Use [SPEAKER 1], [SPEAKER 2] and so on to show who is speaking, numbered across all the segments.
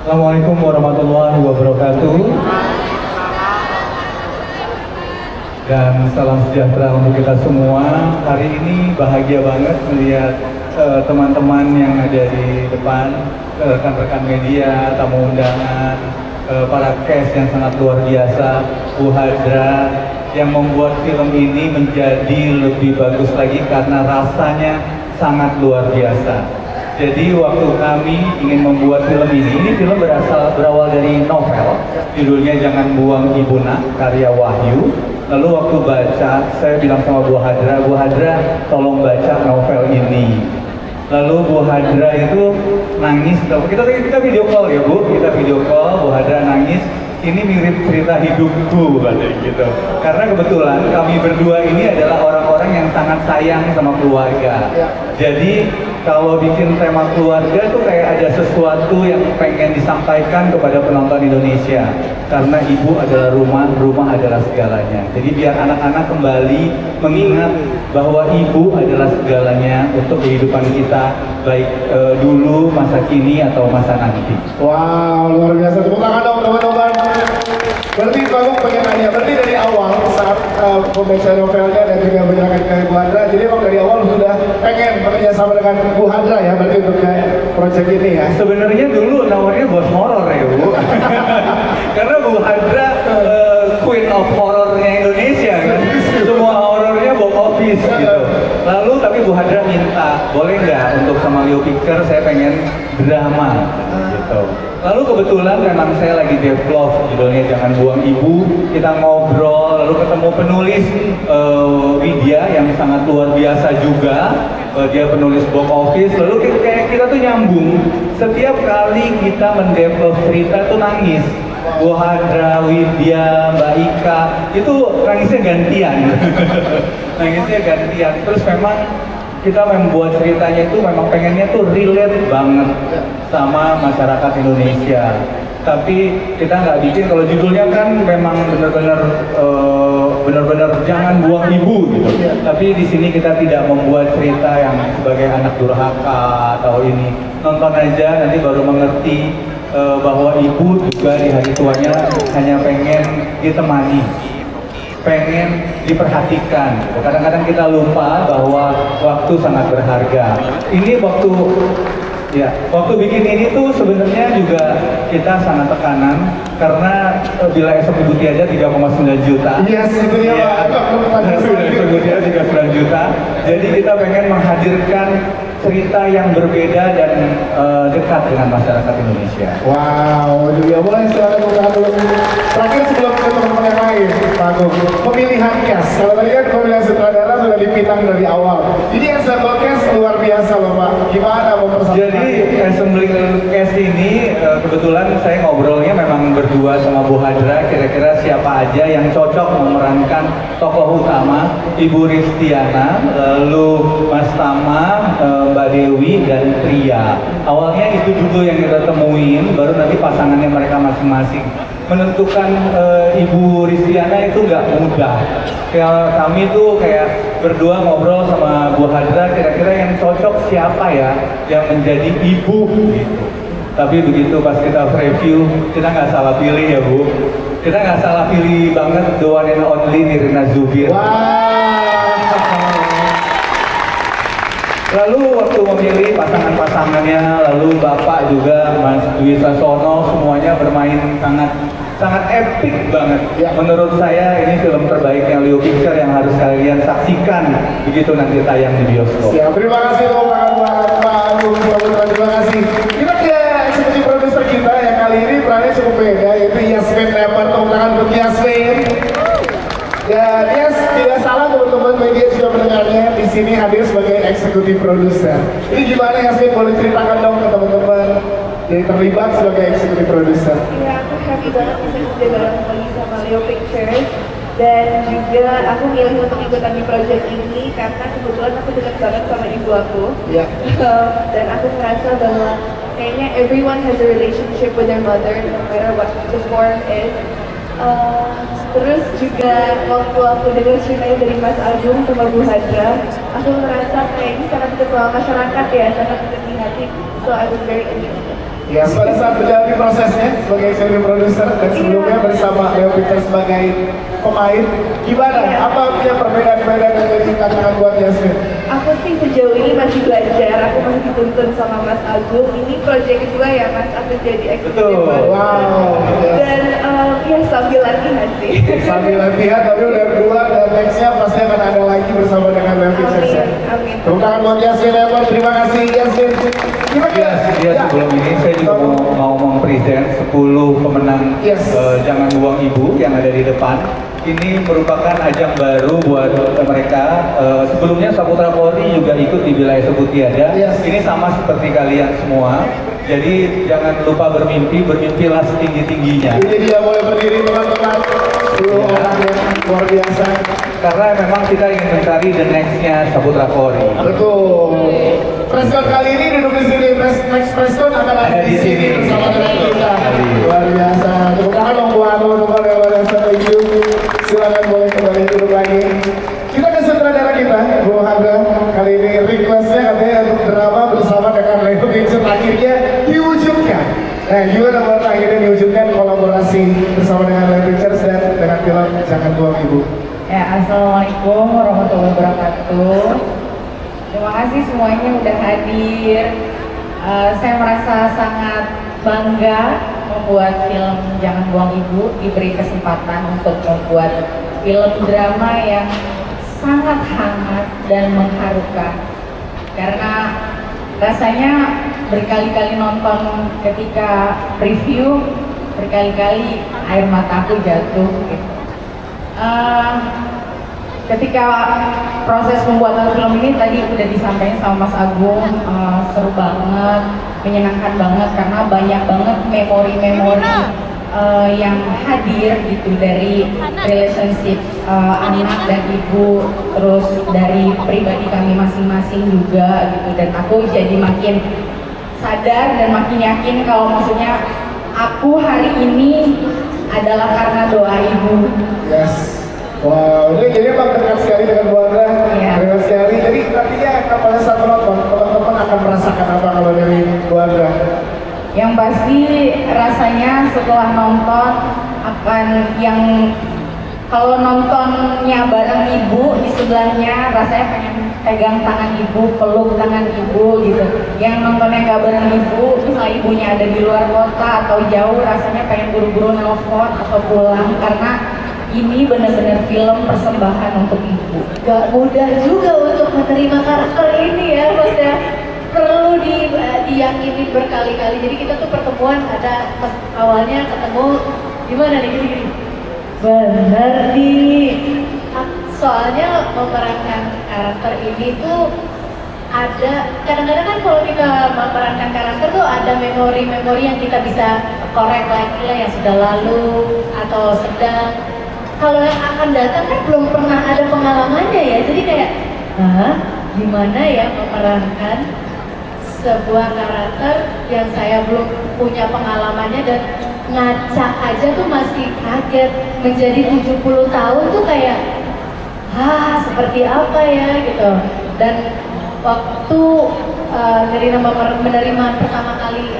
[SPEAKER 1] Assalamualaikum warahmatullahi wabarakatuh. Dan salam sejahtera untuk kita semua. Hari ini bahagia banget melihat teman-teman yang ada di depan, rekan-rekan media, tamu undangan, para cast yang sangat luar biasa, Bu Hadra, yang membuat film ini menjadi lebih bagus lagi karena rasanya sangat luar biasa. Jadi waktu kami ingin membuat film ini film berawal dari novel, judulnya Jangan Buang Ibu Nak, karya Wahyu. Lalu waktu baca, saya bilang sama Bu Hadra, tolong baca novel ini. Lalu Bu Hadra itu nangis, kita video call ya Bu, kita video call, Bu Hadra nangis. Ini mirip cerita hidupku, katanya gitu. Karena kebetulan kami berdua ini adalah orang-orang yang sangat sayang sama keluarga. Jadi kalau bikin tema keluarga tuh kayak ada sesuatu yang pengen disampaikan kepada penonton Indonesia. Karena ibu adalah rumah, rumah adalah segalanya. Jadi biar anak-anak kembali mengingat bahwa ibu adalah segalanya untuk kehidupan kita, baik dulu, masa kini, atau masa nanti.
[SPEAKER 2] Wow, luar biasa. Tepuk tangan dong teman-teman. Berarti Pak Gong pengen nanya, berarti dari awal saat membaca novelnya dan juga menyerahkan ke Bu Hadra, jadi emang dari awal sudah pengen bekerja sama dengan Bu Hadra ya, berarti untuk proyek ini ya?
[SPEAKER 1] Sebenarnya dulu nawarnya bos horor ya Bu. Karena Bu Hadra queen of horornya Indonesia kan. Semua horornya box office gitu. Lalu tapi Bu Hadra minta, boleh nggak untuk sama Leo Picture saya pengen drama gitu. Lalu kebetulan memang saya lagi develop judulnya Jangan Buang Ibu. Kita ngobrol, lalu ketemu penulis Widya yang sangat luar biasa juga. Dia penulis box office. Lalu kita tuh nyambung. Setiap kali kita mendevelop cerita tuh nangis. Bu Hadra, Widya, Mbak Ika, itu nangisnya gantian. Nangisnya gantian. Terus memang kita membuat ceritanya itu memang pengennya tuh relate banget sama masyarakat Indonesia. Tapi kita nggak bikin, kalau judulnya kan memang benar-benar jangan buang ibu gitu. Tapi di sini kita tidak membuat cerita yang sebagai anak durhaka atau ini. Nonton aja nanti baru mengerti bahwa ibu juga di hari tuanya hanya pengen ditemani, pengen diperhatikan. Kadang-kadang kita lupa bahwa waktu sangat berharga. Ini waktu bikin ini tuh sebenarnya juga kita sangat tekanan karena bila esok ibu tiada 3,9 juta.
[SPEAKER 2] Yes, itu dia Pak.
[SPEAKER 1] Ibu tiada 39 juta. Jadi kita pengen menghadirkan cerita yang berbeda dan dekat dengan masyarakat Indonesia.
[SPEAKER 2] Wow, itu dia. Boleh silakan buka dulu. Terakhir sebelum ke teman-teman yang lain, Pak Agung, pemilihan cast. Kalau tadi kan pemilihan sutradara sudah dipitang dari awal. Ini ensemble cast luar biasa loh Pak. Gimana mempersatukan?
[SPEAKER 1] Jadi ensemble cast ini kebetulan saya ngobrolnya memang berdua sama Bu Hadra. Kira-kira siapa aja yang cocok memerankan tokoh utama, Ibu Ristiana, lalu Mas Tama, Mbak Dewi, dan Tria. Awalnya itu dulu yang kita temuin, baru nanti pasangannya mereka masing-masing. Menentukan Ibu Ristiana itu nggak mudah. Kami tuh kayak berdua ngobrol sama Bu Hadra, kira-kira yang cocok siapa ya yang menjadi ibu gitu. Tapi begitu pas kita review, kita nggak salah pilih ya Bu. Kita nggak salah pilih banget, the one and only Nirina Zubir. Lalu waktu memilih pasangan-pasangannya, lalu Bapak juga Mas Dwi Sasono, semuanya bermain sangat epic banget. Menurut saya ini film terbaiknya Leo Picture yang harus kalian saksikan begitu nanti tayang di bioskop.
[SPEAKER 2] Siap, terima kasih Pak Agung, terima kasih. Kita ke eksekutif produser kita yang kali ini perannya cukup beda, yaitu Yasmin Leper. Tepuk tangan untuk Yasmin. Dan Yes, tidak salah teman-teman media sudah mendengarnya, di sini hadir sebagai eksekutif produser. Ini gimana Yasmin, boleh ceritakan dong ke teman-teman yang terlibat sebagai eksekutif produser?
[SPEAKER 3] Iya, aku happy banget bisa kerja bareng lagi sama Leo Pictures. Dan juga aku milih untuk ikutan di project ini karena kebetulan aku dekat banget sama ibu aku.
[SPEAKER 2] Iya.
[SPEAKER 3] Dan aku merasa bahwa kayaknya everyone has a relationship with their mother, no matter what the form is. Terus juga waktu aku dengar ceritanya dari Mas Agung sama Bu Hadra, aku merasa kayak ini sangat dekat sama masyarakat ya, sangat dekat di hati. So I was very interested.
[SPEAKER 2] Ya, pada saat menjalani prosesnya sebagai executive producer dan sebelumnya bersama Leo Peter sebagai pemain, gimana? Apa punya perbedaan-perbedaan yang jadi tantangan buat Yasmin?
[SPEAKER 3] Aku sih sejauh ini masih belajar, aku masih dituntun sama Mas Agung. Ini proyek kedua ya Mas, aku jadi executive
[SPEAKER 1] Betul.
[SPEAKER 3] producer.
[SPEAKER 2] Wow.
[SPEAKER 3] Dan ya sambil latihan sih.
[SPEAKER 2] Sambil latihan, tapi udah berdua dan nextnya pasti akan ada lagi bersama dengan Leo Peter.
[SPEAKER 3] Amin.
[SPEAKER 2] Tepuk tangan buat Yasmin Lemon, terima kasih Yasmin.
[SPEAKER 1] Ya, sebelum ini saya juga mau mempresent 10 pemenang
[SPEAKER 2] Yes.
[SPEAKER 1] Jangan Buang Ibu yang ada di depan. Ini merupakan ajang baru buat mereka. Sebelumnya Saputra Polri juga ikut di wilayah Sebut Tiada.
[SPEAKER 2] Yes.
[SPEAKER 1] Ini sama seperti kalian semua. Jadi jangan lupa bermimpilah setinggi-tingginya.
[SPEAKER 2] Ini dia boleh berdiri teman-teman. 10 orang yang luar biasa.
[SPEAKER 1] Karena memang kita ingin mencari the next-nya Saputra Polri.
[SPEAKER 2] Betul. Preskon kali ini duduk di sini. Next Preskon akan ada di sini bersama dengan kita. Luar biasa. Tepuk tangan dong buat teman-teman yang luar biasa. Thank you. Silakan boleh kembali duduk lagi. Kita ke sutradara kita, Bu Hadra. Kali ini requestnya katanya untuk drama bersama dengan Leo Vincent akhirnya diwujudkan. Nah, gimana buat akhirnya diwujudkan kolaborasi bersama dengan Leo Pictures dan dengan film Jangan Buang Ibu?
[SPEAKER 4] Ya, Assalamualaikum warahmatullahi wabarakatuh. Terima kasih semuanya udah hadir. Saya merasa sangat bangga membuat film Jangan Buang Ibu, diberi kesempatan untuk membuat film drama yang sangat hangat dan mengharukan. Karena rasanya berkali-kali nonton ketika preview, berkali-kali air mataku jatuh gitu. Ketika proses pembuatan film ini tadi udah disampaikan sama Mas Agung, seru banget, menyenangkan banget karena banyak banget memori-memori yang hadir gitu dari relationship anak dan ibu, terus dari pribadi kami masing-masing juga gitu. Dan aku jadi makin sadar dan makin yakin kalau maksudnya aku hari ini adalah karena doa ibu.
[SPEAKER 2] Yes. Wow, ini jadi emang dekat sekali dengan Bu Hadra.
[SPEAKER 4] Iya.
[SPEAKER 2] Dekat sekali. Jadi nantinya pada saat menonton, teman-teman akan merasakan apa kalau dari Bu Hadra?
[SPEAKER 4] Yang pasti rasanya setelah nonton akan yang kalau nontonnya bareng ibu di sebelahnya rasanya pengen pegang tangan ibu, peluk tangan ibu gitu. Yang nontonnya nggak bareng ibu, misalnya ibunya ada di luar kota atau jauh, rasanya pengen buru-buru nelfon atau pulang karena ini benar-benar film persembahan untuk ibu.
[SPEAKER 5] Gak mudah juga untuk menerima karakter ini ya Mas ya. Perlu diyakini berkali-kali. Jadi kita tuh pertemuan ada awalnya ketemu gimana nih gini-gini. Bener nih. Soalnya memerankan karakter ini tuh ada kadang-kadang kan kalau kita memerankan karakter tuh ada memori-memori yang kita bisa korek lagi lah yang sudah lalu atau sedang. Kalau yang akan datang kan belum pernah ada pengalamannya ya, jadi kayak, gimana ya memerankan sebuah karakter yang saya belum punya pengalamannya dan ngaca aja tuh masih kaget. Menjadi 70 tahun tuh kayak, seperti apa ya gitu. Dan waktu menerima pertama kali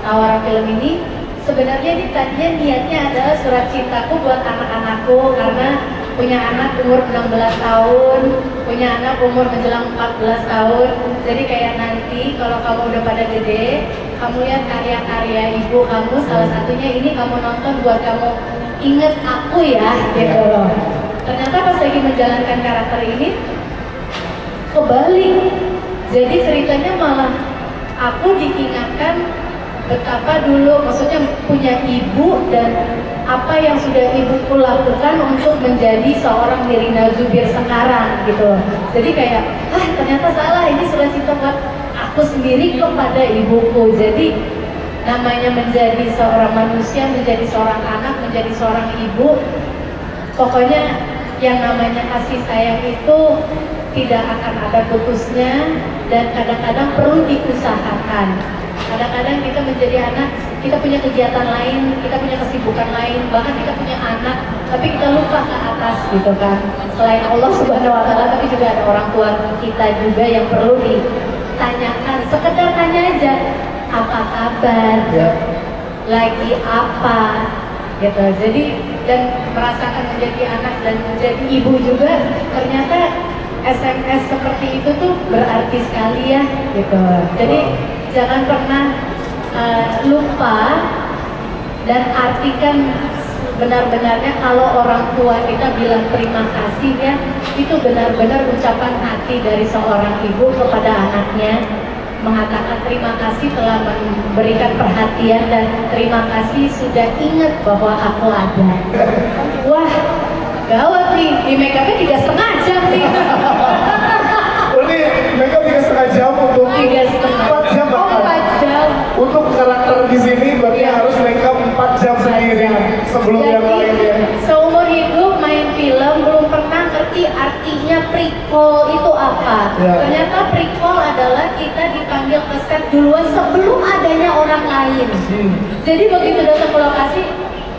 [SPEAKER 5] tawaran film ini, sebenarnya ini tadinya niatnya adalah surat cintaku buat anak-anakku karena punya anak umur 16 tahun, punya anak umur menjelang 14 tahun. Jadi kayak nanti kalau kamu udah pada gede, kamu lihat karya-karya ibu kamu, salah satunya ini kamu nonton buat kamu inget aku ya gitu loh. Ternyata pas lagi menjalankan karakter ini kebalik. Jadi ceritanya malah aku diingatkan betapa dulu maksudnya punya ibu dan apa yang sudah ibuku lakukan untuk menjadi seorang Nirina Zubir sekarang gitu. Jadi kayak ternyata salah, ini sudah cinta buat aku sendiri kepada ibuku. Jadi namanya menjadi seorang manusia, menjadi seorang anak, menjadi seorang ibu, pokoknya yang namanya kasih sayang itu tidak akan ada putusnya dan kadang-kadang perlu diusahakan. Kadang-kadang kita menjadi anak, kita punya kegiatan lain, kita punya kesibukan lain, bahkan kita punya anak, tapi kita lupa ke atas gitu kan. Selain Allah Subhanahu Wa Taala, tapi juga ada orang tua kita juga yang perlu ditanyakan. Sekedar tanya aja, apa kabar?
[SPEAKER 2] Ya.
[SPEAKER 5] Lagi apa? Gitu. Jadi dan merasakan menjadi anak dan menjadi ibu juga, ternyata SMS seperti itu tuh berarti sekali ya gitu. Jadi jangan pernah lupa dan artikan benar-benarnya kalau orang tua kita bilang terima kasih ya, itu benar-benar ucapan hati dari seorang ibu kepada anaknya, mengatakan terima kasih telah memberikan perhatian dan terima kasih sudah ingat bahwa aku ada. Wah, gawat nih, di make upnya 3,5 jam nih.
[SPEAKER 2] Berarti makeup 3,5 jam untuk 4 jam bahkan.
[SPEAKER 5] 4 jam.
[SPEAKER 2] Untuk karakter di sini berarti
[SPEAKER 5] Iya.
[SPEAKER 2] harus makeup 4 jam sendiri sebelum yang lain ya.
[SPEAKER 5] Seumur hidup main film belum pernah ngerti artinya pre-call itu apa.
[SPEAKER 2] Ya.
[SPEAKER 5] Ternyata pre-call adalah kita dipanggil ke set duluan sebelum adanya orang lain. Jadi begitu datang ke lokasi,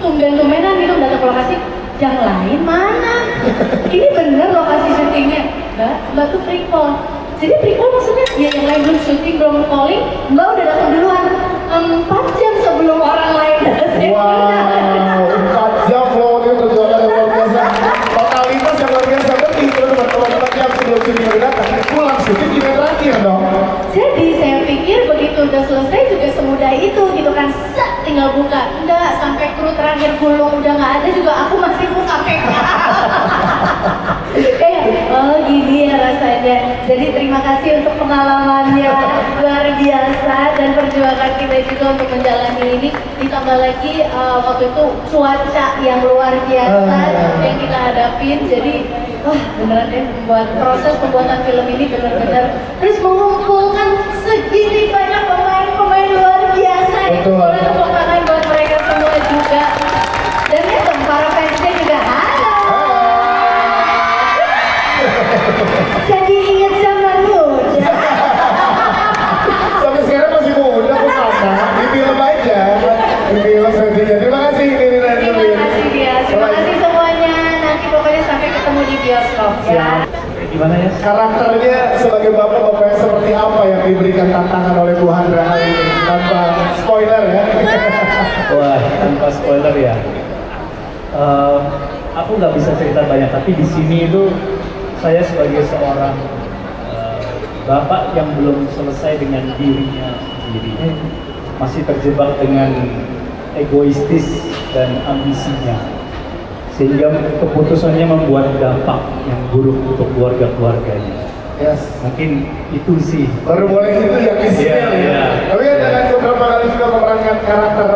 [SPEAKER 5] tumben-tumbenan gitu datang ke lokasi, yang lain mana? Ini bener lokasi syutingnya, Mbak tuh pre-call. Jadi pre-call maksudnya ya yang lain belum syuting, belum calling, Mbak udah datang duluan 4 jam sebelum orang lain.
[SPEAKER 2] Wow, 4 jam loh, ini perjuangan yang luar biasa. Totalitas yang luar biasa, berarti teman-teman 4 jam sebelum syuting udah datang, pulang syuting juga terakhir dong.
[SPEAKER 5] Jadi saya pikir begitu udah selesai juga semudah itu gitu kan, set tinggal buka. Enggak, sampai kru terakhir gulung udah nggak ada juga aku masih buka PK. Oh gini ya rasanya. Jadi terima kasih untuk pengalamannya luar biasa dan perjuangan kita juga untuk menjalani ini. Ditambah lagi waktu itu cuaca yang luar biasa yang kita hadapin. Jadi beneran deh membuat proses pembuatan film ini benar-benar terus mengumpulkan segini banyak pemain-pemain luar biasa.
[SPEAKER 2] Betul.
[SPEAKER 5] Boleh tepuk tangan buat mereka semua juga. Dan ya dong para fansnya juga halo. Jadi ingat zaman muda.
[SPEAKER 2] Sampai sekarang masih muda kok Mama, di film aja. Di film saja. Terima kasih Nirina dan
[SPEAKER 5] Terima
[SPEAKER 2] Nuril.
[SPEAKER 5] kasih dia. Terima kasih semuanya. Nanti pokoknya sampai ketemu di bioskop ya.
[SPEAKER 1] Gimana ya?
[SPEAKER 2] Karakternya sebagai bapak-bapak yang seperti apa yang diberikan tantangan oleh Bu Handra hari ini? Tanpa spoiler ya.
[SPEAKER 1] Wah, tanpa spoiler ya. Aku nggak bisa cerita banyak, tapi di sini itu saya sebagai seorang bapak yang belum selesai dengan dirinya sendiri, masih terjebak dengan egoistis dan ambisinya, sehingga keputusannya membuat dampak yang buruk untuk keluarga-keluarganya.
[SPEAKER 2] Yes.
[SPEAKER 1] Mungkin itu sih.
[SPEAKER 2] Baru boleh itu yang isinya
[SPEAKER 1] Iya,
[SPEAKER 2] ya.
[SPEAKER 1] iya.
[SPEAKER 2] Tapi kan dengan beberapa kali juga memerankan karakter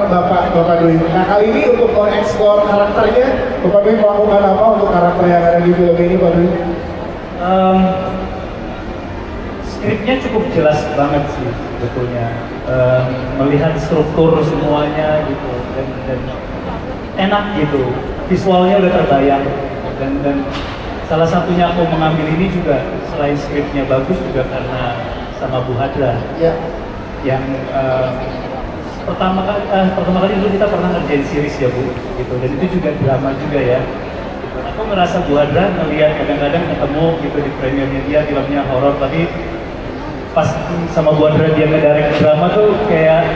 [SPEAKER 2] Bapak Dwi. Nah kali ini untuk mengeksplor karakternya, Bapak Dwi melakukan apa untuk karakter yang ada di film ini, Pak Dwi?
[SPEAKER 1] Skripnya cukup jelas banget sih sebetulnya. Melihat struktur semuanya gitu dan enak gitu. Visualnya udah terbayang dan salah satunya aku mengambil ini juga selain skripnya bagus juga karena sama Bu Hadra
[SPEAKER 2] Ya.
[SPEAKER 1] yang pertama kali dulu kita pernah ngerjain series ya Bu gitu, dan itu juga drama juga ya gitu. Aku ngerasa Bu Hadra ngeliat kadang-kadang ketemu gitu di premiernya dia filmnya horor, tapi pas sama Bu Hadra dia ngedirect drama tuh kayak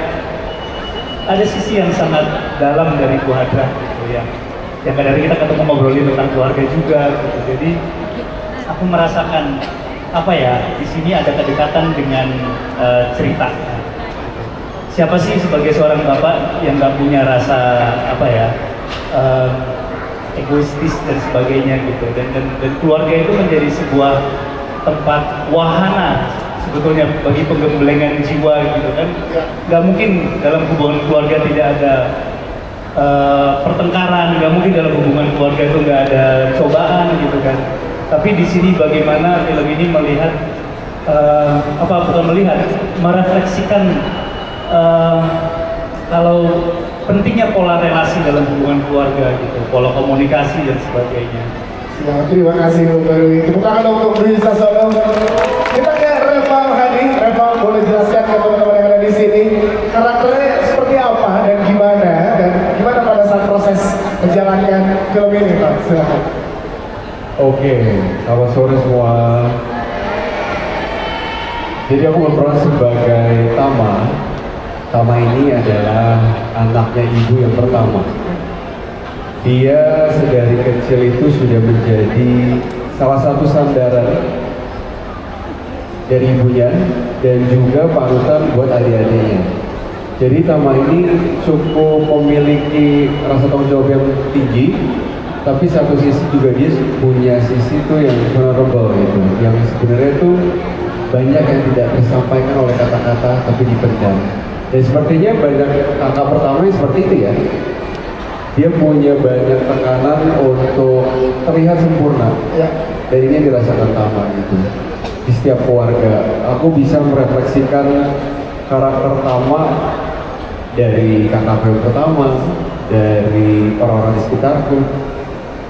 [SPEAKER 1] ada sisi yang sangat dalam dari Bu Hadra gitu yang kadang kita ketemu ngobrolin tentang keluarga juga gitu. Jadi aku merasakan apa ya, di sini ada kedekatan dengan cerita. Siapa sih sebagai seorang bapak yang nggak punya rasa apa ya, egoistis dan sebagainya gitu, dan keluarga itu menjadi sebuah tempat wahana sebetulnya bagi penggemblengan jiwa gitu kan. Nggak mungkin dalam hubungan keluarga tidak ada pertengkaran, nggak mungkin dalam hubungan keluarga itu nggak ada cobaan gitu kan. Tapi di sini bagaimana film ini melihat merefleksikan kalau pentingnya pola relasi dalam hubungan keluarga gitu, pola komunikasi dan sebagainya.
[SPEAKER 2] Ya, terima kasih Bu Dwi. Tepuk tangan untuk Dwi Sasono. Kita ke Reva Hadi. Reva boleh jelaskan ke teman-teman yang ada di sini film ini Pak? Silakan.
[SPEAKER 6] Oke, selamat sore semua. Jadi aku berperan sebagai Tama. Tama ini adalah anaknya ibu yang pertama. Dia sedari kecil itu sudah menjadi salah satu sandaran dari ibunya dan juga panutan buat adik-adiknya. Jadi Tama ini cukup memiliki rasa tanggung jawab yang tinggi, tapi satu sisi juga dia punya sisi tuh yang vulnerable gitu, yang sebenarnya tuh banyak yang tidak tersampaikan oleh kata-kata tapi dipendam. Dan sepertinya banyak kakak pertama yang seperti itu ya. Dia punya banyak tekanan untuk terlihat sempurna.
[SPEAKER 2] Ya.
[SPEAKER 6] Dan ini yang dirasakan Tama gitu. Di setiap keluarga, aku bisa merefleksikan karakter Tama dari kakak yang pertama, dari orang-orang di sekitarku.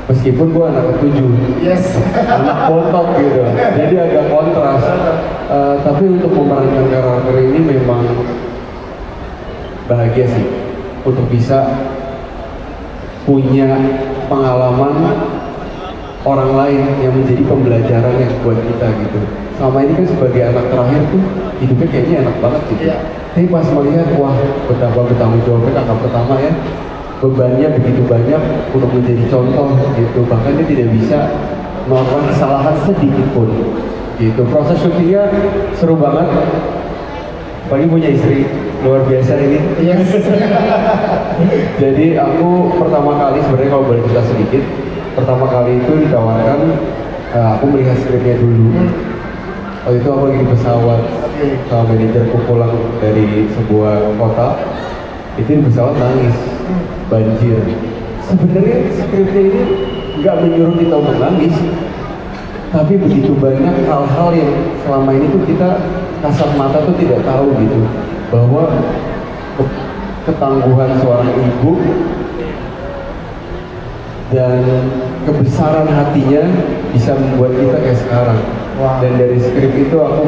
[SPEAKER 6] Meskipun gue anak ketujuh,
[SPEAKER 2] Yes.
[SPEAKER 6] anak bontot gitu, jadi agak kontras. Tapi untuk memerankan karakter ini memang bahagia sih, untuk bisa punya pengalaman orang lain yang menjadi pembelajaran yang buat kita gitu. Selama ini kan sebagai anak terakhir tuh hidupnya kayaknya enak banget gitu.
[SPEAKER 2] Iya.
[SPEAKER 6] Tapi pas melihat, wah betapa bertanggung jawabnya kakak pertama ya, bebannya begitu banyak untuk menjadi contoh gitu. Bahkan dia tidak bisa melakukan kesalahan sedikit pun gitu. Proses syutingnya seru banget. Apalagi punya istri luar biasa ini.
[SPEAKER 2] Yes.
[SPEAKER 6] Jadi aku pertama kali sebenarnya kalau boleh cerita sedikit, pertama kali itu ditawarkan, aku melihat skripnya dulu. Waktu itu aku lagi di pesawat sama manajerku pulang dari sebuah kota, itu di pesawat nangis, banjir. Sebenarnya skripnya ini nggak menyuruh kita untuk nangis, tapi begitu banyak hal-hal yang selama ini tuh kita kasat mata tuh tidak tahu gitu, bahwa ketangguhan seorang ibu dan kebesaran hatinya bisa membuat kita kayak sekarang.
[SPEAKER 2] Wow.
[SPEAKER 6] Dan dari skrip itu aku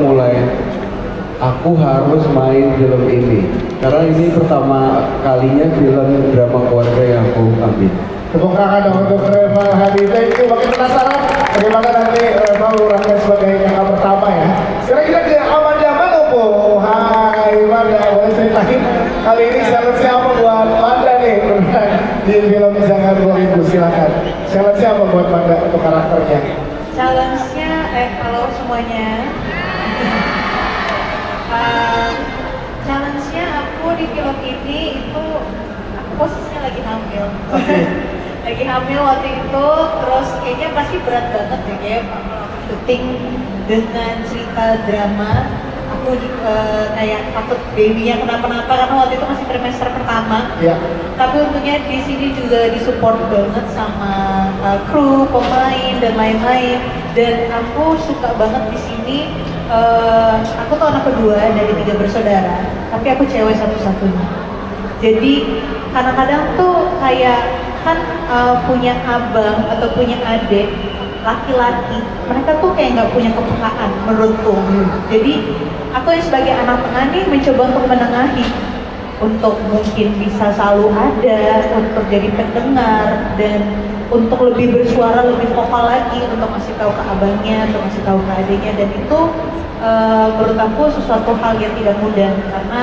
[SPEAKER 6] harus main film ini karena ini pertama kalinya film drama keluarga yang aku ambil.
[SPEAKER 2] Tepuk tangan dong untuk Reva Hadida. Itu makin penasaran bagaimana nanti Reva lurahkan sebagai kakak pertama ya. Sekarang kita ke Amanda Manopo. Hai Amanda, boleh ceritain kali ini challenge apa buat Amanda nih di film Jangan 2000? Silakan. Challenge apa buat Amanda untuk karakternya?
[SPEAKER 3] Challenge-nya, halo semuanya. Challenge-nya aku di film ini itu aku posisinya lagi hamil. Lagi hamil waktu itu, terus kayaknya pasti berat banget ya kayak syuting dengan cerita drama. Aku kayak takut babynya kenapa-napa karena waktu itu masih trimester pertama.
[SPEAKER 2] Ya.
[SPEAKER 3] Tapi untungnya di sini juga disupport banget sama kru, pemain dan lain-lain. Dan aku suka banget di sini. Aku tuh anak kedua dari 3 bersaudara, tapi aku cewek satu-satunya. Jadi kadang-kadang tuh kayak kan punya abang atau punya adik laki-laki, mereka tuh kayak nggak punya kepekaan menurutku. Jadi aku yang sebagai anak tengah nih mencoba untuk menengahi, untuk mungkin bisa selalu ada, untuk jadi pendengar dan untuk lebih bersuara lebih vokal lagi untuk ngasih tahu ke abangnya, untuk ngasih tahu ke adiknya. Dan itu menurut aku sesuatu hal yang tidak mudah karena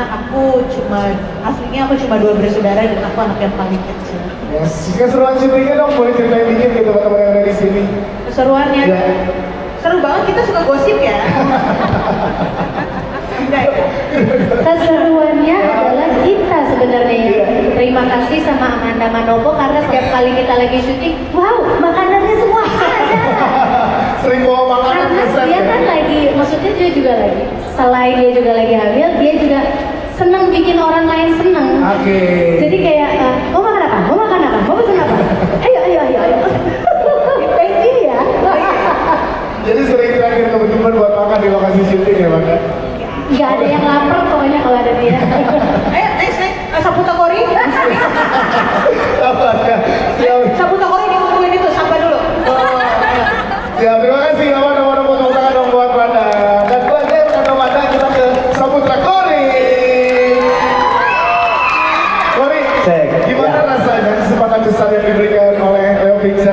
[SPEAKER 3] aslinya aku cuma 2 bersaudara dan aku anak yang paling kecil.
[SPEAKER 2] Yes. Keseruan syutingnya dong, boleh ceritain dikit ke teman-teman yang ada di sini.
[SPEAKER 3] Keseruannya,
[SPEAKER 2] Ya.
[SPEAKER 3] seru banget, kita suka gosip ya. Enggak ya?
[SPEAKER 5] Keseruannya adalah kita sebenarnya ya. Terima kasih sama Amanda Manopo karena setiap kali kita lagi syuting, wow, makanannya semua ada.
[SPEAKER 2] Sering bawa makanan
[SPEAKER 5] Karena
[SPEAKER 2] ke set
[SPEAKER 5] dia
[SPEAKER 2] ya?
[SPEAKER 5] kan lagi, maksudnya dia juga lagi, selain dia juga lagi hamil, dia juga seneng bikin orang lain seneng.
[SPEAKER 2] Oke.
[SPEAKER 5] Jadi kayak, mau makan apa? Mau makan apa? Mau pesen apa? Ayo. Thank you ya.
[SPEAKER 2] Jadi sering terakhir teman-teman buat makan di lokasi syuting ya Bang?
[SPEAKER 5] Gak ada yang lapar pokoknya kalau ada dia.
[SPEAKER 3] Ayo, next, Saputa Kori.
[SPEAKER 2] Sabar ya. Siap.
[SPEAKER 3] Saputa Kori ditungguin itu, sabar dulu.
[SPEAKER 2] Siap, terima kasih kawan-kawan, potong tangan dong buat Manda. Dan selanjutnya kata Manda kita ke Saputra Kori. Kori,
[SPEAKER 1] Cek.
[SPEAKER 2] gimana rasanya kesempatan besar yang diberikan oleh Leo Pixel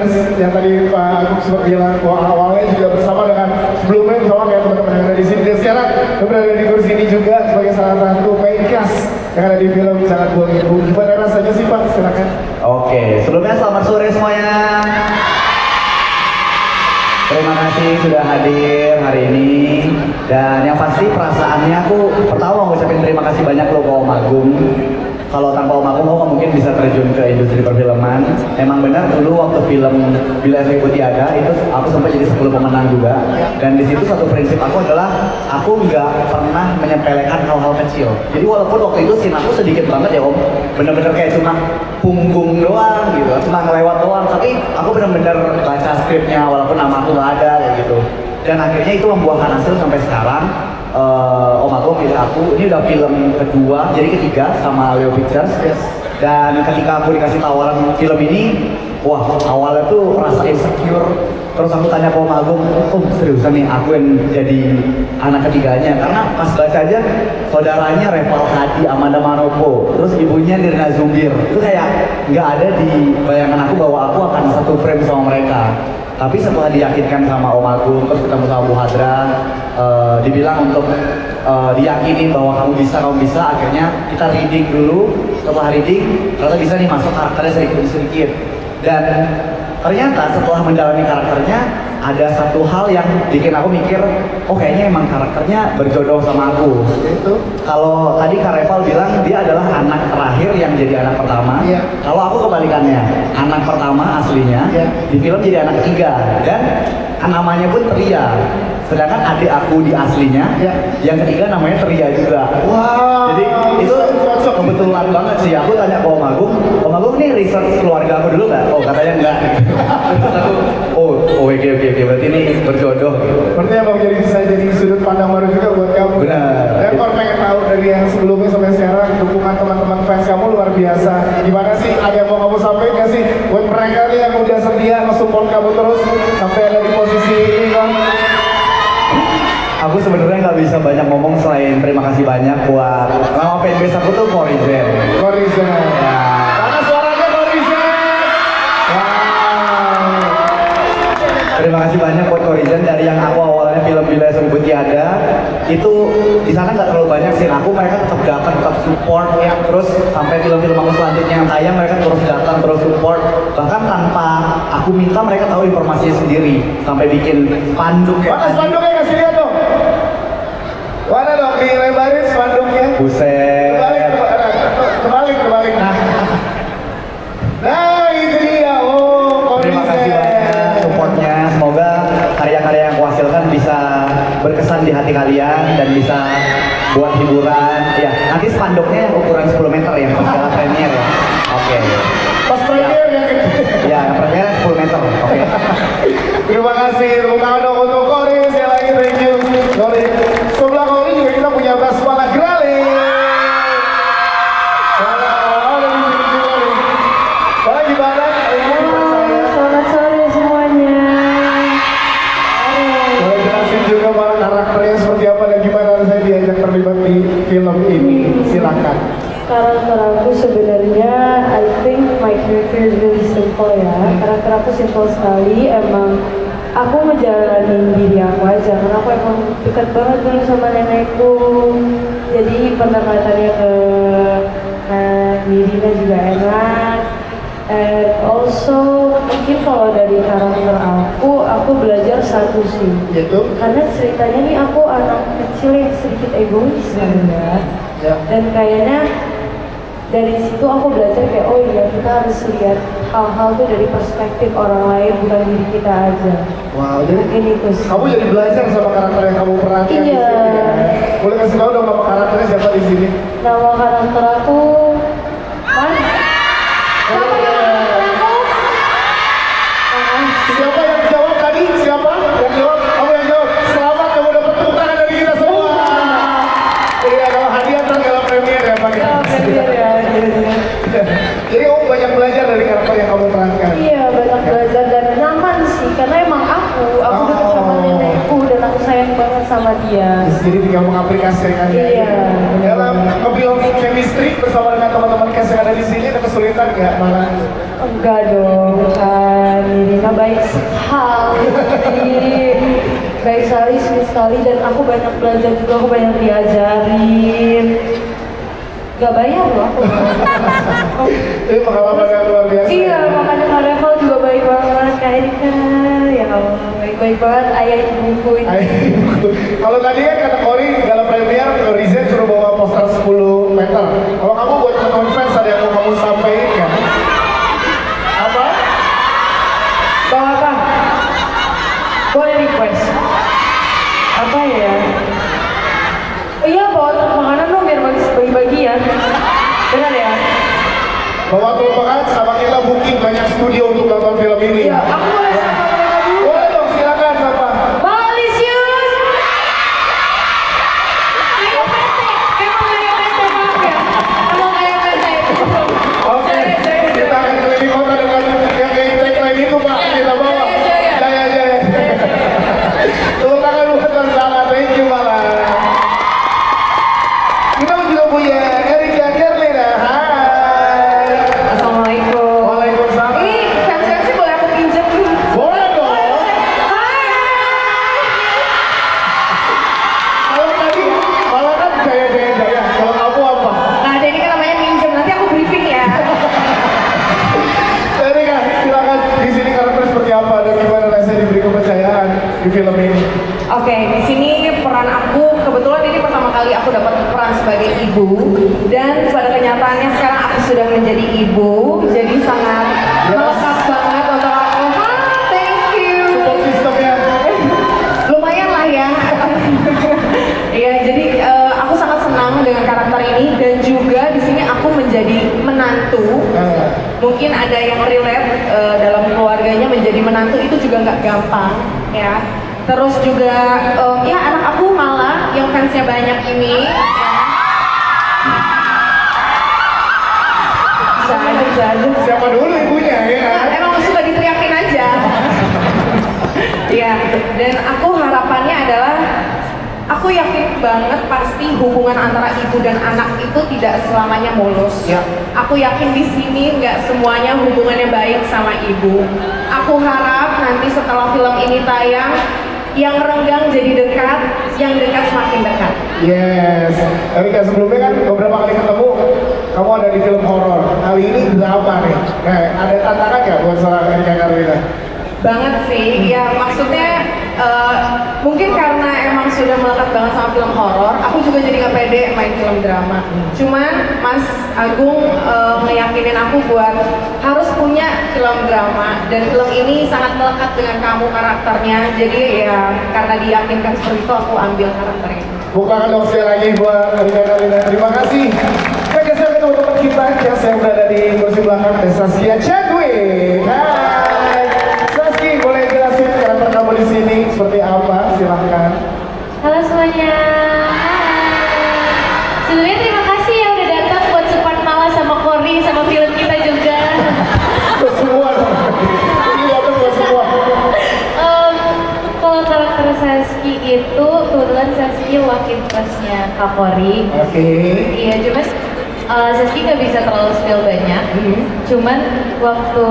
[SPEAKER 2] yang tadi Pak Agung sempat bilang bahwa awalnya juga bersama dengan sebelumnya bersama kayak teman-teman yang ada di sini. Dan sekarang kita berada di kursi ini juga sebagai salah satu main cast yang ada di film Sangat Buang Ibu. Gimana rasanya sih Pak? Silakan.
[SPEAKER 7] Oke, sebelumnya selamat sore semuanya. Terima kasih sudah hadir hari ini. Dan yang pasti perasaannya aku pertama mau ucapin terima kasih banyak loh ke Om Agung. Kalau tanpa Om Agung, aku mungkin bisa terjun ke industri perfilman. Emang benar dulu waktu film Bila Esai Tiada itu aku sempat jadi 10 pemenang juga. Dan di situ satu prinsip aku adalah aku nggak pernah menyepelekan hal-hal kecil. Jadi walaupun waktu itu scene aku sedikit banget ya Om, bener-bener kayak cuma punggung doang gitu, cuma ngelewat doang. Tapi aku bener-bener baca skripnya walaupun nama aku nggak ada kayak gitu. Dan akhirnya itu membuahkan hasil sampai sekarang. Om Agung pilih aku, ini udah film kedua, jadi ketiga sama Leo Pictures. Dan ketika aku dikasih tawaran film ini, wah awalnya tuh rasa insecure. Terus aku tanya ke Om Agung, seriusan nih aku yang jadi anak ketiganya? Karena pas baca aja, saudaranya Reval Hadi, Amanda Manopo, terus ibunya Nirna Zumbir. Itu kayak nggak ada di bayangan aku bahwa aku akan satu frame sama mereka. Tapi setelah diyakinkan sama Om Agung, terus ketemu sama Bu Hadra, dibilang untuk diyakinin bahwa kamu bisa, akhirnya kita reading dulu. Setelah reading, ternyata bisa nih masuk karakternya sedikit-sedikit. Dan ternyata setelah mendalami karakternya, ada satu hal yang bikin aku mikir, oh kayaknya emang karakternya berjodoh sama aku.
[SPEAKER 2] Itu.
[SPEAKER 7] Kalau tadi Kak Reval bilang dia adalah anak terakhir yang jadi anak pertama.
[SPEAKER 2] Iya.
[SPEAKER 7] Kalau aku kebalikannya, anak pertama aslinya,
[SPEAKER 2] Iya.
[SPEAKER 7] di film jadi anak ketiga. Dan namanya pun Tria. Sedangkan adik aku di aslinya,
[SPEAKER 2] Iya.
[SPEAKER 7] yang ketiga namanya Tria juga.
[SPEAKER 2] Wow.
[SPEAKER 7] Jadi itu kebetulan banget sih. Aku tanya ke Om Agung nih research keluarga aku dulu nggak? Oh katanya enggak. Terus aku, oke, berarti ini berjodoh.
[SPEAKER 2] Berarti emang jadi bisa jadi sudut pandang baru juga buat kamu.
[SPEAKER 7] Benar.
[SPEAKER 2] Dan kalau pengen tahu dari yang sebelumnya sampai sekarang, dukungan teman-teman fans kamu luar biasa. Gimana sih? Ada yang mau kamu sampaikan nggak sih buat mereka nih yang udah setia nge-support kamu terus sampai ada di posisi ini kan?
[SPEAKER 7] Aku sebenarnya nggak bisa banyak ngomong selain terima kasih banyak buat nama fanbase aku tuh Korizen.
[SPEAKER 2] Korizen.
[SPEAKER 7] Ya.
[SPEAKER 2] Karena suaranya Korizen. Wow.
[SPEAKER 7] Terima kasih banyak buat Korizen dari yang aku awalnya film Bila Esai Tiada itu di sana nggak terlalu banyak sih. Aku mereka tetap datang, tetap support ya. Terus sampai film-film aku selanjutnya yang tayang mereka terus datang, terus support. Bahkan tanpa aku minta mereka tahu informasinya sendiri sampai bikin spanduk.
[SPEAKER 2] Mana spanduknya kasih lihat dong. Mana dong dilebarin spanduknya.
[SPEAKER 7] Buset.
[SPEAKER 2] Kebalik. Nah itu dia. Oh,
[SPEAKER 7] Terima kasih
[SPEAKER 2] Korizen.
[SPEAKER 7] banyak supportnya. Semoga karya-karya yang aku hasilkan bisa berkesan di hati kalian dan bisa buat hiburan. Ya, nanti spanduknya ukuran 10 meter ya, pas premier ya. Oke.
[SPEAKER 2] Pas premier yang gede.
[SPEAKER 7] Ya, yang premier 10 meter. Oke.
[SPEAKER 2] Terima kasih. Tepuk tangan dong untuk Kori. Sekali lagi thank you. Kori. Sebelah Kori juga kita punya Basmala Grale. Gimana?
[SPEAKER 4] Selamat sore semuanya.
[SPEAKER 2] Boleh jelasin juga malah karakternya seperti apa dan gimana saya diajak terlibat di film ini? Silakan.
[SPEAKER 8] Karakter aku sebenarnya, I think my character is really simple ya. Karakter aku simple sekali, emang aku ngejalanin diri aku aja. Karena aku emang dekat banget dulu sama nenekku. Jadi pendekatannya ke dirinya juga enak. And also mungkin kalau dari karakter aku belajar satu sih.
[SPEAKER 2] Yaitu?
[SPEAKER 8] Karena ceritanya nih aku anak kecil yang sedikit egois sebenarnya.
[SPEAKER 2] Ya.
[SPEAKER 8] Dan kayaknya dari situ aku belajar kayak oh iya kita harus lihat hal-hal tuh dari perspektif orang lain bukan diri kita aja.
[SPEAKER 2] Wow, jadi
[SPEAKER 8] Mungkin itu sih.
[SPEAKER 2] kamu jadi belajar sama karakter yang kamu perankan di
[SPEAKER 8] Iya.
[SPEAKER 2] sini ya. Boleh kasih tahu dong nama karakternya siapa di sini?
[SPEAKER 8] Nama karakter aku mana?
[SPEAKER 2] Siapa yang jawab tadi? Siapa yang jawab? Kamu yang jawab. Selamat kamu dapat tepuk tangan dari kita semua. Iya, kalau hadiah ntar kalau premier ya Pak.
[SPEAKER 8] Oh, premier ya.
[SPEAKER 2] Jadi kamu banyak belajar dari karakter yang kamu perankan.
[SPEAKER 8] Iya banyak belajar dan nyaman sih karena emang aku dekat sama nenekku dan aku sayang banget sama dia.
[SPEAKER 2] Jadi tinggal mengaplikasikannya.
[SPEAKER 8] Iya.
[SPEAKER 2] Dalam nge-build chemistry bersama dengan teman-teman cast yang ada di sini, ada kesulitan nggak malah?
[SPEAKER 8] Enggak dong, kan Nirina baik sekali. Baik sekali, sweet sekali, dan aku banyak belajar juga, aku banyak diajarin. Gak bayar loh aku.
[SPEAKER 2] Ini pengalaman yang luar biasa.
[SPEAKER 8] Iya, makanya Kak Reval juga baik banget, Kak Erika. Ya Allah, baik-baik banget, ayah ibuku ini.
[SPEAKER 2] Kalau tadi kan kata Kori dalam premier Riza suruh bawa poster 10 meter. Kalau kamu buat teman fans ada yang mau kamu sampaikan nggak? Apa?
[SPEAKER 8] Bawa apa? Boleh request. Apa ya? Iya, bawa truk makanan dong biar bagi-bagi ya. Benar ya?
[SPEAKER 2] Bawa tumpangan sama kita booking banyak studio untuk nonton film ini.
[SPEAKER 8] Iya, aku boleh sapa mereka dulu.
[SPEAKER 2] Boleh dong, silakan Sapa.
[SPEAKER 8] Bang Alisius! Kayak PT, emang kayak PT, maaf ya. Emang kayak PT.
[SPEAKER 2] Oke, kita akan keliling kota dengan yang tagline itu Pak, kita bawa. Jaya Jaya. Tepuk tangan buat Bang Sala, thank you malah. Kita juga punya Erika Kerlina, hai.
[SPEAKER 8] Assalamualaikum.
[SPEAKER 2] Waalaikumsalam.
[SPEAKER 8] Ini fans-fansnya boleh aku pinjam dulu?
[SPEAKER 2] Boleh dong.
[SPEAKER 8] Hai.
[SPEAKER 2] Kalau tadi malah kan Jaya. Kalau kamu apa?
[SPEAKER 8] Nah, ini kan namanya minjem, nanti aku briefing ya.
[SPEAKER 2] Erika, silakan di sini karakter seperti apa dan gimana rasanya diberi kepercayaan di film ini?
[SPEAKER 4] Oke, di sini peran aku kebetulan ini pertama kali aku dapat peran sebagai ibu, dan pada kenyataannya sekarang aku sudah menjadi ibu, jadi sangat melekat banget untuk aku. Thank you.
[SPEAKER 2] Support sistemnya.
[SPEAKER 4] Lumayan lah ya. Iya, jadi aku sangat senang dengan karakter ini, dan juga di sini aku menjadi menantu. Mungkin ada yang relate dalam keluarganya menjadi menantu itu juga nggak gampang ya. Terus juga ya anak aku malah yang fansnya banyak ini.
[SPEAKER 8] Bisa aja.
[SPEAKER 2] Siapa dulu ibunya ya?
[SPEAKER 4] Emang suka diteriakin aja. Ya, dan aku harapannya adalah aku yakin banget pasti hubungan antara ibu dan anak itu tidak selamanya mulus.
[SPEAKER 2] Ya.
[SPEAKER 4] Aku yakin di sini nggak semuanya hubungannya baik sama ibu. Aku harap nanti setelah film ini tayang, yang renggang jadi dekat, yang dekat semakin dekat.
[SPEAKER 2] Yes. Erika sebelumnya kan beberapa kali ketemu, kamu ada di film horor. Kali ini drama nih. Nah, ada tantangan nggak buat seorang Erika Karlina?
[SPEAKER 4] Banget sih, ya maksudnya mungkin karena emang sudah melekat banget sama film horor, aku juga jadi nggak pede main film drama. Cuman Mas Agung ngeyakinin aku buat harus punya film drama, dan film ini sangat melekat dengan kamu karakternya. Jadi ya karena diyakinkan seperti itu, aku ambil karakter ini.
[SPEAKER 2] Bukan dong sekali lagi buat Erika Karlina. Terima kasih. Kita geser ke teman-teman kita yang berada di kursi belakang, ada Saskia Chadwick. Hai. Saski, boleh jelasin karakter kamu di sini seperti apa? Silahkan.
[SPEAKER 5] Halo semuanya. Sebelumnya terima kasih ya udah datang buat support Mala sama Kori sama film kita juga.
[SPEAKER 2] Buat semua dong. Ini datang buat semua.
[SPEAKER 5] Kalau karakter Saski itu kebetulan Saski wakil kelasnya Kak Kori.
[SPEAKER 2] Oke.
[SPEAKER 5] Iya, cuman Saski nggak bisa terlalu spill banyak. Cuman waktu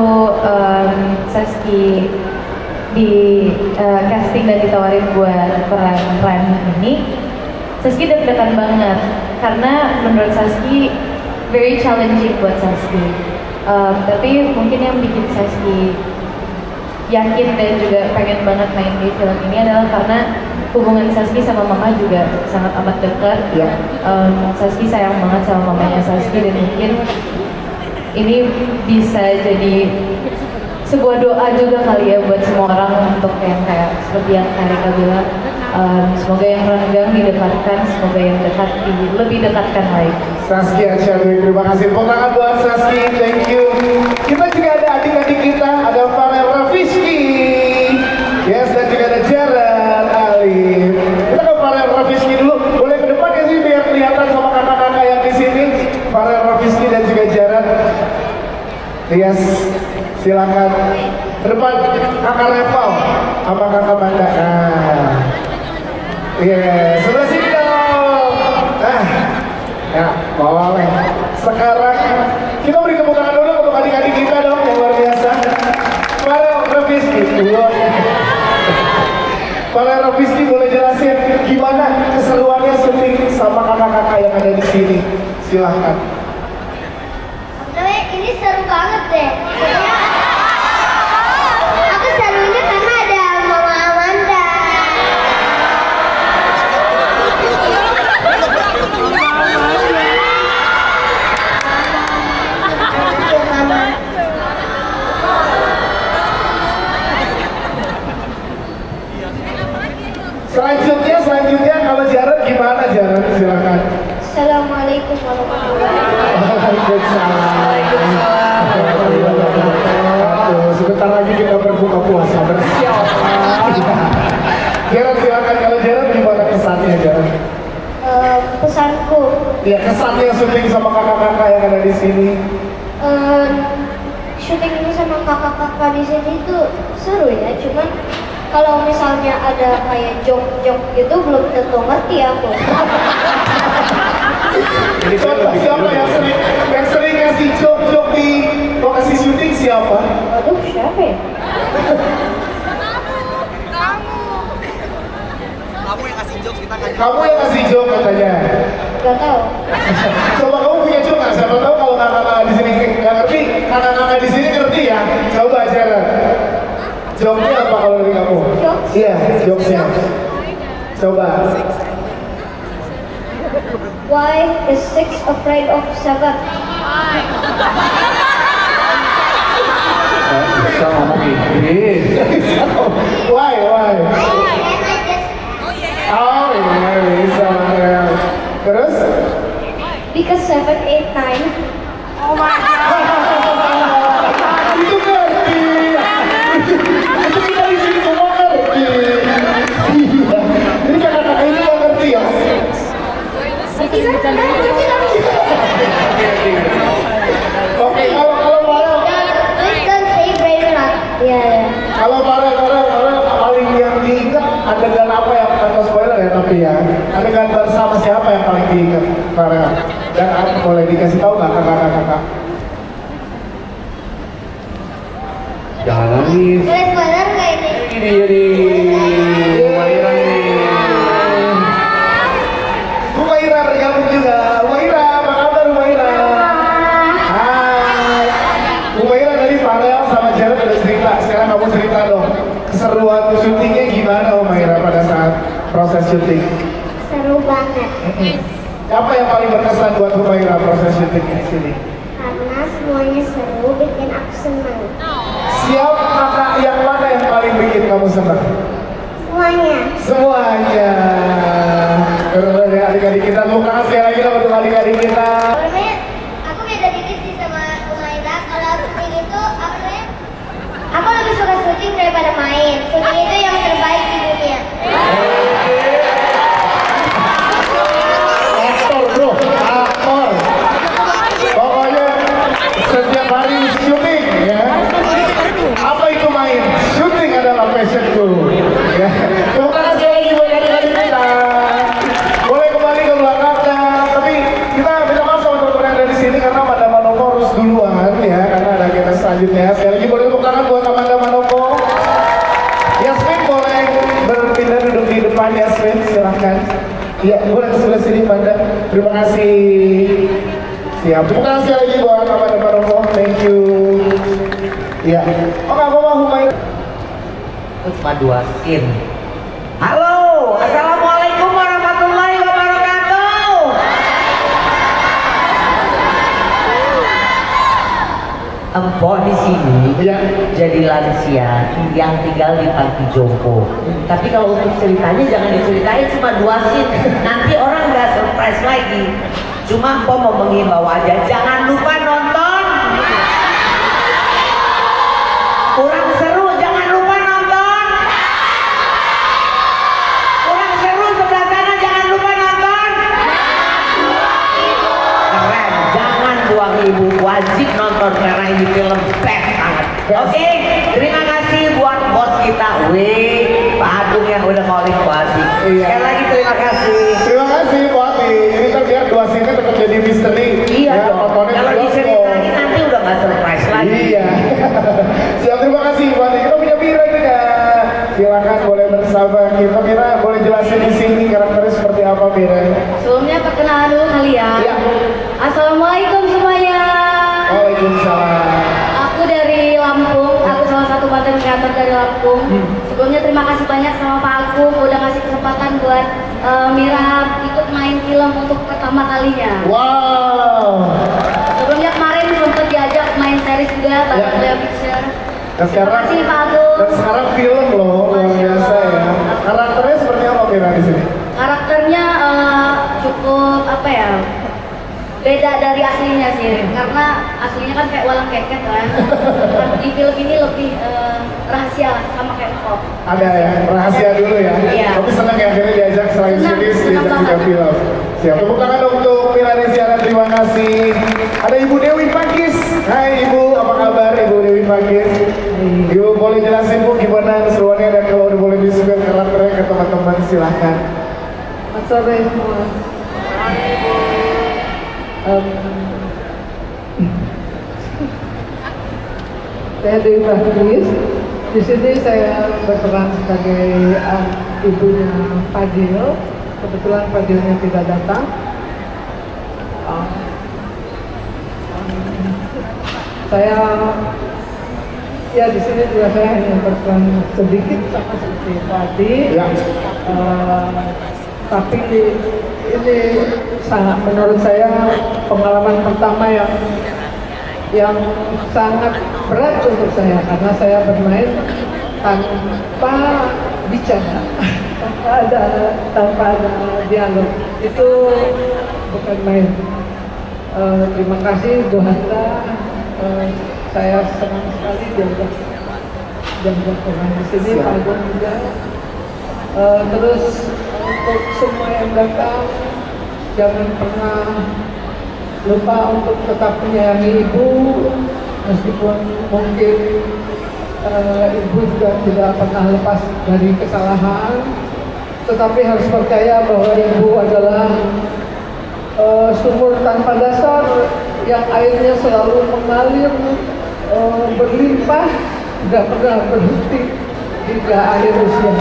[SPEAKER 5] Saski di casting dan ditawarin buat peran ini, Saski deg-degan banget karena menurut Saski very challenging buat Saski. Tapi mungkin yang bikin Saski yakin dan juga pengen banget main di film ini adalah karena hubungan Saski sama mama juga sangat amat dekat.
[SPEAKER 2] Ya.
[SPEAKER 5] Saski sayang banget sama mamanya Saski, dan mungkin ini bisa jadi sebuah doa juga kali ya buat semua orang untuk yang kayak seperti yang Erika bilang, semoga yang renggang didekatkan, semoga yang dekat lebih dekatkan lagi.
[SPEAKER 2] Saskia Chadwick, terima kasih. Tepuk tangan buat Saski, thank you. Kita juga ada adik-adik kita, ada Farel Rafizki. Yes, dan juga ada Jaran Ali. Kita ke Farel Rafizki dulu. Boleh ke depan ya sih biar kelihatan sama kakak-kakak yang di sini. Farel Rafizki dan juga Jaran. Yes, silakan. Ke depan kakak Reval sama kakak Banda. Nah, yes, sebelah sini dong. Nah, Boleh. Sekarang kita beri tepuk tangan dulu untuk adik-adik kita dong yang luar biasa. Farel Rafiski. Farel Rafiski boleh jelasin gimana keseruannya syuting sama kakak-kakak yang ada di sini? Silahkan.
[SPEAKER 9] Sebenarnya ini seru banget deh. Aku serunya karena ada Mama Amanda. Mama.
[SPEAKER 2] Selanjutnya kalau Jarod gimana Jarod? Silakan.
[SPEAKER 9] Assalamualaikum warahmatullahi wabarakatuh.
[SPEAKER 2] Waalaikumsalam. Sebentar lagi kita berbuka puasa bersama. Jarod silakan, kalau Jarod gimana kesannya Jarod?
[SPEAKER 9] Pesanku,
[SPEAKER 2] Ya kesannya syuting sama kakak-kakak yang ada di sini.
[SPEAKER 9] syuting ini sama kakak-kakak di sini tuh seru ya. Cuman kalau misalnya ada kayak jok-jok gitu belum tentu ngerti aku.
[SPEAKER 2] Siapa yang sering ngasih jok-jok di lokasi syuting siapa?
[SPEAKER 9] Waduh, siapa ya?
[SPEAKER 2] Kamu yang ngasih jok katanya.
[SPEAKER 9] Gak tahu.
[SPEAKER 2] Coba kamu punya jok nggak? Siapa tahu kalau kakak-kakak di sini nggak ngerti, kakak-kakak di sini ngerti ya. Coba acara. Joknya apa kalau dari kamu?
[SPEAKER 9] Jokes?
[SPEAKER 2] Iya, jokesnya. Coba.
[SPEAKER 9] Why is 6 afraid of 7?
[SPEAKER 6] Bisa ngomong Inggris.
[SPEAKER 2] Why? Oh iya, bisa. Terus?
[SPEAKER 9] Because 7, 8, 9. Oh my god.
[SPEAKER 2] Itu ngerti. Itu kita di sini semua ngerti. Iya. Jadi kakak-kakak ini nggak ngerti ya? Oke, kalau Farel,
[SPEAKER 9] Please don't say brave enough. Iya.
[SPEAKER 2] kalau Farel paling yang diingat adegan apa yang tanpa spoiler ya tapi ya adegan bersama siapa yang paling diingat Farel? Dan boleh dikasih tahu nggak kakak-kakak?
[SPEAKER 6] Jangan nangis.
[SPEAKER 9] Boleh spoiler nggak ini?
[SPEAKER 6] Ini jadi Humaira ini.
[SPEAKER 2] Humaira bergabung juga. Humaira, apa kabar Humaira? Hai. Humaira tadi Farel sama Jarod udah cerita. Sekarang kamu cerita dong. Keseruan syutingnya gimana Humaira pada saat proses syuting?
[SPEAKER 9] Seru banget.
[SPEAKER 2] Apa yang paling berkesan buat Humaira proses syutingnya di sini?
[SPEAKER 9] Karena semuanya seru, bikin aku senang.
[SPEAKER 2] Siap kakak yang mana yang paling bikin kamu senang?
[SPEAKER 9] Semuanya.
[SPEAKER 2] Semuanya. Terus ya adik-adik kita, terima kasih lagi lah untuk adik-adik kita.
[SPEAKER 9] Namanya aku beda dikit sih sama Umaira. Kalau syuting itu apa namanya? Aku lebih suka syuting daripada main. Syuting itu yang terbaik di dunia.
[SPEAKER 2] Aktor bro, aktor. Pokoknya setiap hari syuting ya. Apa itu main? Syuting adalah passionku. Ya. Terima kasih lagi buat adik-adik kita. Boleh kembali ke belakang, tapi kita minta maaf sama teman-teman yang ada di sini karena Amanda Manopo harus duluan ya, karena ada kita selanjutnya. Sekali lagi boleh tepuk tangan buat Amanda Manopo. Yasmin boleh berpindah duduk di depan Yasmin, silahkan. Iya, boleh ke sebelah sini Amanda. Terima kasih. Siap. Terima kasih lagi buat Amanda Manopo. Thank you. Iya. Oh, kamu mau Humaira?
[SPEAKER 10] Itu cuma 2 scene. Halo, assalamualaikum warahmatullahi wabarakatuh. Empok di sini jadi lansia yang tinggal di panti jompo. Tapi kalau untuk ceritanya jangan diceritain cuma 2 scene. Nanti orang nggak surprise lagi. Cuma empok mau mengimbau aja, jangan lupa nonton. Kurang seru, jangan lupa nonton. Kurang seru sebelah sana, jangan lupa nonton. Keren, jangan buang ibu, wajib nonton karena ini film best banget. Oke, terima kasih buat bos kita, Pak Agung yang udah calling Bu Ati. Sekali lagi terima kasih.
[SPEAKER 2] Terima kasih Bu Ati. Ini terlihat 2 scene tetap jadi misteri
[SPEAKER 5] Assalamualaikum semuanya.
[SPEAKER 2] Waalaikumsalam.
[SPEAKER 5] Aku dari Lampung, aku salah satu content creator dari Lampung. Sebelumnya terima kasih banyak sama Pak Agung udah ngasih kesempatan buat Mira ikut main film untuk pertama kalinya.
[SPEAKER 2] Wow.
[SPEAKER 5] Sebelumnya kemarin sempat diajak main series juga bareng Leo Picture.
[SPEAKER 2] Dan sekarang,
[SPEAKER 5] Terima kasih Pak Agung.
[SPEAKER 2] dan sekarang film loh, luar biasa ya. Karakternya seperti apa Mira di sini?
[SPEAKER 5] Karakternya cukup apa ya? Beda dari aslinya sih, karena aslinya kan kayak walang keket kan. Di film ini lebih rahasia sama kayak pop.
[SPEAKER 2] Ada ya, rahasia dulu ya.
[SPEAKER 5] Iya.
[SPEAKER 2] Tapi senang ya akhirnya diajak selain
[SPEAKER 5] Senang,
[SPEAKER 2] series,
[SPEAKER 5] senang
[SPEAKER 2] diajak juga
[SPEAKER 5] banget.
[SPEAKER 2] film. Siap, tepuk tangan untuk Mira Desiana, terima kasih. Ada Ibu Dewi Pakis. Hai Ibu, apa kabar Ibu Dewi Pakis? Ibu boleh jelasin Bu gimana keseruannya dan kalau udah boleh di-spill karakternya ke teman-teman silahkan.
[SPEAKER 11] Selamat sore semua. Saya Dewi Bakris. Di sini saya berperan sebagai ibunya Fadil. Kebetulan Fadilnya tidak datang. Saya ya di sini juga saya hanya berperan sedikit sama seperti tadi.
[SPEAKER 2] Ya.
[SPEAKER 11] Tapi ini sangat menurut saya pengalaman pertama yang sangat berat untuk saya karena saya bermain tanpa bicara, tanpa ada dialog. Itu bukan main. Terima kasih Bu Hanta. Saya senang sekali diajak bermain di sini. Pak Agung juga. Terus untuk semua yang datang, jangan pernah lupa untuk tetap menyayangi ibu, meskipun mungkin ibu juga tidak pernah lepas dari kesalahan, tetapi harus percaya bahwa ibu adalah sumur tanpa dasar yang airnya selalu mengalir, berlimpah, tidak pernah berhenti hingga akhir usia.